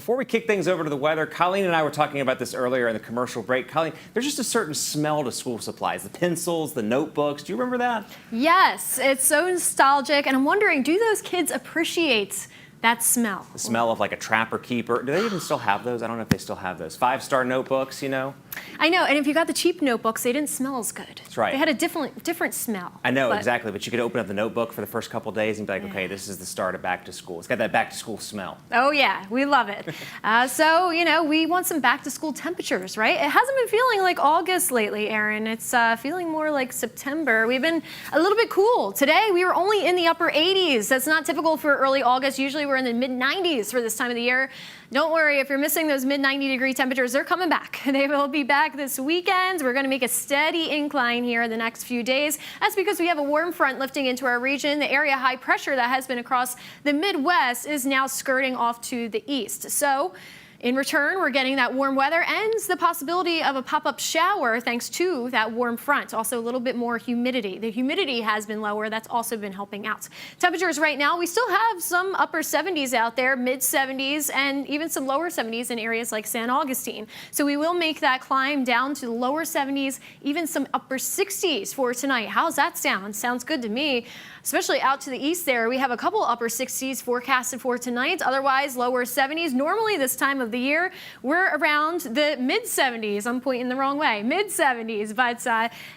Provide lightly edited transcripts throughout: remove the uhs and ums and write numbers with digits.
Before we kick things over to the weather, Colleen and I were talking about this earlier in the commercial break. Colleen, there's just a certain smell to school supplies, the pencils, the notebooks. Do you remember that? Yes, it's so nostalgic, and I'm wondering, do those kids appreciate that smell? The smell of like a Trapper Keeper. Do they even still have those? I don't know if they still have those. 5-star notebooks, you know? I know, and if you got the cheap notebooks, they didn't smell as good. That's right. They had a different smell. I know, exactly, but you could open up the notebook for the first couple of days and be like, okay, this is the start of back to school. It's got that back to school smell. Oh yeah, we love it. So, you know, we want some back to school temperatures, right? It hasn't been feeling like August lately, Aaron. It's feeling more like September. We've been a little bit cool. Today, we were only in the upper 80s. That's not typical for early August. Usually we're in the mid 90s for this time of the year. Don't worry, if you're missing those mid 90-degree temperatures, they're coming back. They will be back this weekend. We're going to make a steady incline here in the next few days. That's because we have a warm front lifting into our region. The area high pressure that has been across the Midwest is now skirting off to the east. So, in return, we're getting that warm weather and the possibility of a pop-up shower thanks to that warm front. Also a little bit more humidity. The humidity has been lower. That's also been helping out. Temperatures right now, we still have some upper 70s out there, mid 70s, and even some lower 70s in areas like San Augustine. So we will make that climb down to the lower 70s, even some upper 60s for tonight. How's that sound? Sounds good to me. Especially out to the east there, we have a couple upper 60s forecasted for tonight. Otherwise, lower 70s. Normally this time of the year, we're around the mid 70s. I'm pointing the wrong way, mid 70s, but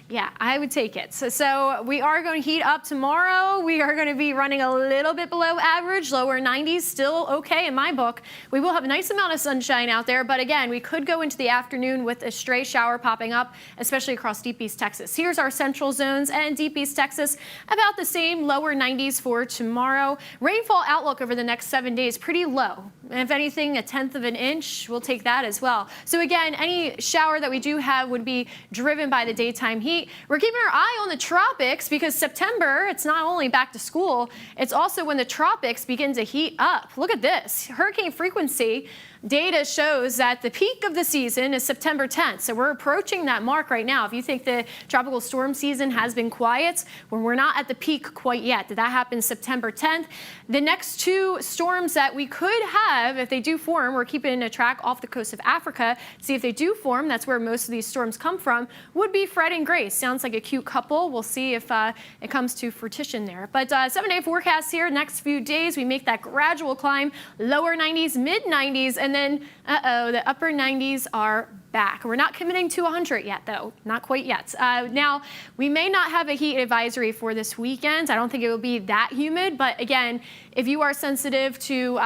yeah, I would take it. So we are going to heat up tomorrow. We are going to be running a little bit below average, lower 90s, still okay in my book. We will have a nice amount of sunshine out there, but again, we could go into the afternoon with a stray shower popping up, especially across Deep East Texas. Here's our central zones and Deep East Texas, about the same, lower 90s for tomorrow. Rainfall outlook over the next 7 days, pretty low. And if anything, 1/10 of an inch, we'll take that as well. So again, any shower that we do have would be driven by the daytime heat. We're keeping our eye on the tropics because September, it's not only back to school, it's also when the tropics begin to heat up. Look at this. Hurricane frequency data shows that the peak of the season is September 10th. So we're approaching that mark right now. If you think the tropical storm season has been quiet, when we're not at the peak quite yet. That happens September 10th. The next two storms that we could have, if they do form, we're keeping a track off the coast of Africa to see if they do form. That's where most of these storms come from, would be Fred and Grace. Sounds like a cute couple. We'll see if it comes to fruition there. But 7-day forecast here, next few days, we make that gradual climb, lower 90s, mid 90s, and then, the upper 90s are back. We're not committing to 100 yet, though. Not quite yet. Now, we may not have a heat advisory for this weekend. I don't think it will be that humid, but again, if you are sensitive to,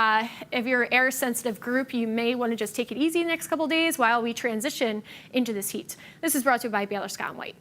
if you're an air-sensitive group, you may want to just take it easy the next couple days while we transition into this heat. This is brought to you by Baylor Scott & White.